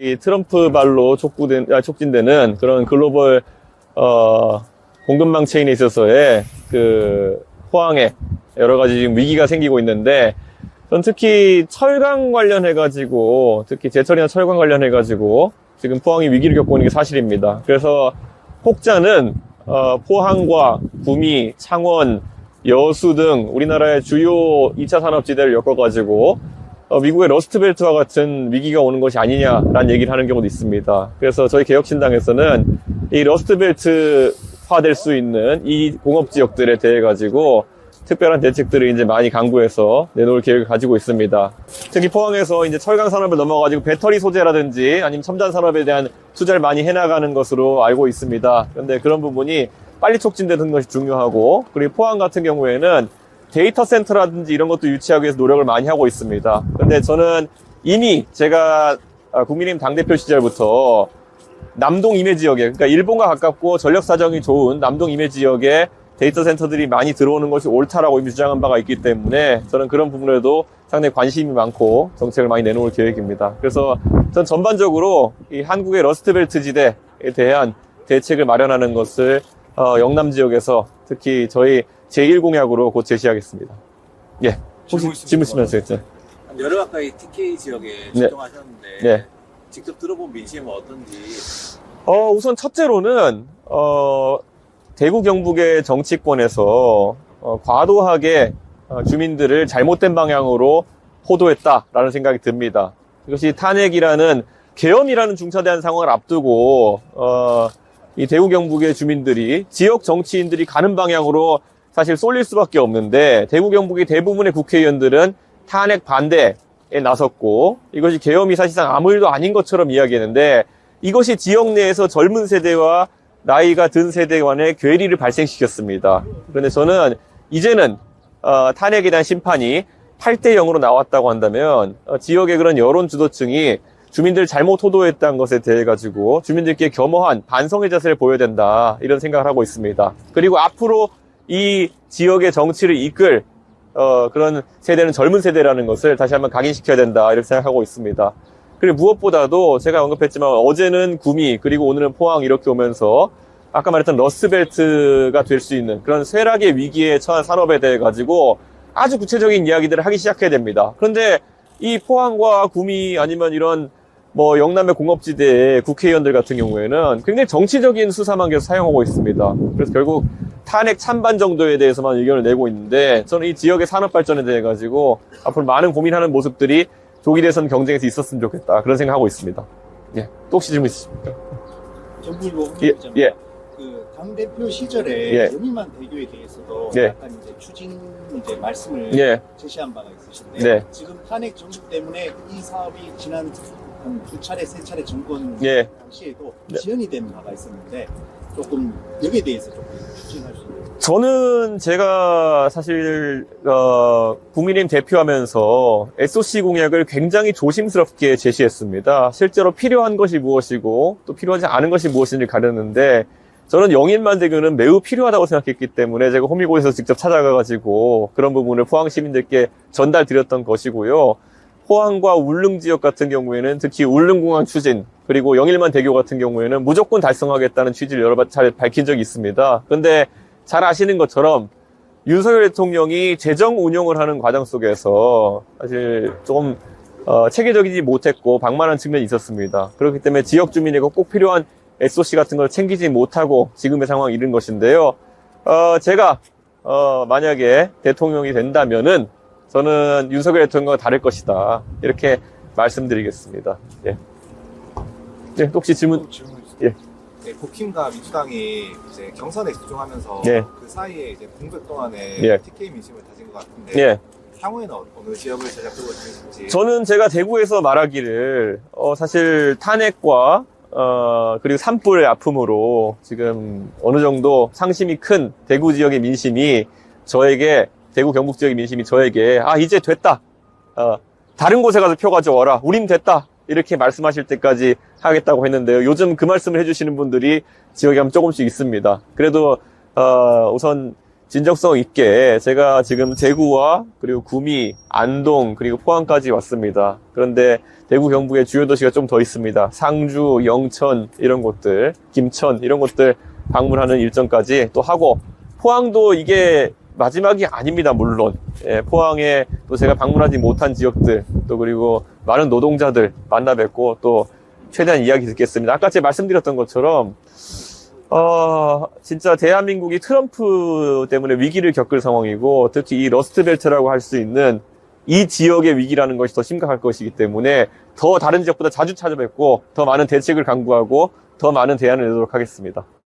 이 트럼프 발로 촉진되는 그런 글로벌 공급망 체인에 있어서의 그 포항에 여러 가지 지금 위기가 생기고 있는데, 전 특히 철강 관련해가지고, 특히 제철이나 철강 관련해가지고 지금 포항이 위기를 겪고 있는 게 사실입니다. 그래서 혹자는 포항과 구미, 창원, 여수 등 우리나라의 주요 2차 산업지대를 엮어가지고 미국의 러스트벨트와 같은 위기가 오는 것이 아니냐라는 얘기를 하는 경우도 있습니다. 그래서 저희 개혁신당에서는 이 러스트벨트화 될 수 있는 이 공업지역들에 대해 가지고 특별한 대책들을 이제 많이 강구해서 내놓을 계획을 가지고 있습니다. 특히 포항에서 이제 철강 산업을 넘어가지고 배터리 소재라든지 아니면 첨단 산업에 대한 투자를 많이 해나가는 것으로 알고 있습니다. 그런데 그런 부분이 빨리 촉진되는 것이 중요하고, 그리고 포항 같은 경우에는 데이터 센터라든지 이런 것도 유치하기 위해서 노력을 많이 하고 있습니다. 근데 저는 이미 제가 국민의힘 당대표 시절부터 남동 임해 지역에, 그러니까 일본과 가깝고 전력 사정이 좋은 남동 임해 지역에 데이터 센터들이 많이 들어오는 것이 옳다라고 이미 주장한 바가 있기 때문에 저는 그런 부분에도 상당히 관심이 많고 정책을 많이 내놓을 계획입니다. 그래서 전 전반적으로 이 한국의 러스트벨트 지대에 대한 대책을 마련하는 것을 영남 지역에서 특히 저희 제1공약으로 곧 제시하겠습니다. 예. 혹시 질문 있으면 하세요. 여러 가까이 TK 지역에 출동하셨는데 네. 직접 들어본 민심은 어떤지? 우선 첫째로는 대구 경북의 정치권에서 과도하게 주민들을 잘못된 방향으로 호도했다라는 생각이 듭니다. 이것이 탄핵이라는 계엄이라는 중차대한 상황을 앞두고 이 대구 경북의 주민들이 지역 정치인들이 가는 방향으로 사실 쏠릴 수밖에 없는데, 대구 경북의 대부분의 국회의원들은 탄핵 반대에 나섰고, 이것이 계엄이 사실상 아무 일도 아닌 것처럼 이야기했는데, 이것이 지역 내에서 젊은 세대와 나이가 든 세대 간의 괴리를 발생시켰습니다. 그런데 저는 이제는 탄핵에 대한 심판이 8대 0으로 나왔다고 한다면 지역의 그런 여론 주도층이 주민들을 잘못 호도했다는 것에 대해 가지고 주민들께 겸허한 반성의 자세를 보여야 된다, 이런 생각을 하고 있습니다. 그리고 앞으로 이 지역의 정치를 이끌 그런 세대는 젊은 세대라는 것을 다시 한번 각인시켜야 된다, 이렇게 생각하고 있습니다. 그리고 무엇보다도 제가 언급했지만 어제는 구미, 그리고 오늘은 포항 이렇게 오면서 아까 말했던 러스트벨트가 될 수 있는 그런 쇠락의 위기에 처한 산업에 대해 가지고 아주 구체적인 이야기들을 하기 시작해야 됩니다. 그런데 이 포항과 구미 아니면 이런 영남의 공업지대의 국회의원들 같은 경우에는 굉장히 정치적인 수사만 계속 사용하고 있습니다. 그래서 결국 탄핵 찬반 정도에 대해서만 의견을 내고 있는데, 저는 이 지역의 산업 발전에 대해 가지고 앞으로 많은 고민하는 모습들이 조기 대선 경쟁에서 있었으면 좋겠다, 그런 생각하고 있습니다. 예. 또 혹시 질문 있으십니까? 정부이고 예. 그 당대표 시절에 예. 영일만 대교에 대해서도 예. 약간 이제 추진 말씀을 예. 제시한 바가 있으신데, 네. 지금 탄핵 정부 때문에 이 사업이 지난 한 2차례, 3차례 정권 예. 당시에도 네. 지연이 된 바가 있었는데, 조금 여기에 대해서 조금 추진할 수 있는. 저는 제가 사실 국민의힘 대표하면서 SOC 공약을 굉장히 조심스럽게 제시했습니다. 실제로 필요한 것이 무엇이고 또 필요하지 않은 것이 무엇인지 가렸는데, 저는 영일만 대교는 매우 필요하다고 생각했기 때문에 제가 호미곶에서 직접 찾아가가지고 그런 부분을 포항 시민들께 전달드렸던 것이고요. 포항과 울릉 지역 같은 경우에는 특히 울릉공항 추진, 그리고 영일만 대교 같은 경우에는 무조건 달성하겠다는 취지를 여러 차례 밝힌 적이 있습니다. 그런데 잘 아시는 것처럼 윤석열 대통령이 재정 운용을 하는 과정 속에서 사실 조금 체계적이지 못했고 방만한 측면이 있었습니다. 그렇기 때문에 지역 주민에게 꼭 필요한 SOC 같은 걸 챙기지 못하고 지금의 상황에 이른 것인데요. 제가 만약에 대통령이 된다면은 저는 윤석열 대통령과 다를 것이다, 이렇게 말씀드리겠습니다. 예. 네, 혹시 질문? 예. 네, 국힘과 민주당이 이제 경선에 집중하면서 예. 그 사이에 이제 공백 동안에 예. TK 민심을 다진 것 같은데, 예. 향후에는 어느 지역을 제작하고 있는지. 저는 제가 대구에서 말하기를 사실 탄핵과 그리고 산불의 아픔으로 지금 어느 정도 상심이 큰 대구 지역의 민심이 저에게, 대구 경북 지역의 민심이 저에게 이제 됐다, 다른 곳에 가서 표 가져와라, 우린 됐다, 이렇게 말씀하실 때까지 하겠다고 했는데요. 요즘 그 말씀을 해주시는 분들이 지역에 하면 조금씩 있습니다. 그래도 우선 진정성 있게 제가 지금 대구와 그리고 구미, 안동, 그리고 포항까지 왔습니다. 그런데 대구 경북의 주요 도시가 좀 더 있습니다. 상주, 영천 이런 곳들, 김천 이런 곳들 방문하는 일정까지 또 하고, 포항도 이게 마지막이 아닙니다. 물론 예, 포항에 또 제가 방문하지 못한 지역들, 또 그리고 많은 노동자들 만나 뵙고 또 최대한 이야기 듣겠습니다. 아까 제가 말씀드렸던 것처럼 진짜 대한민국이 트럼프 때문에 위기를 겪을 상황이고, 특히 이 러스트벨트라고 할 수 있는 이 지역의 위기라는 것이 더 심각할 것이기 때문에 더 다른 지역보다 자주 찾아뵙고 더 많은 대책을 강구하고 더 많은 대안을 내도록 하겠습니다.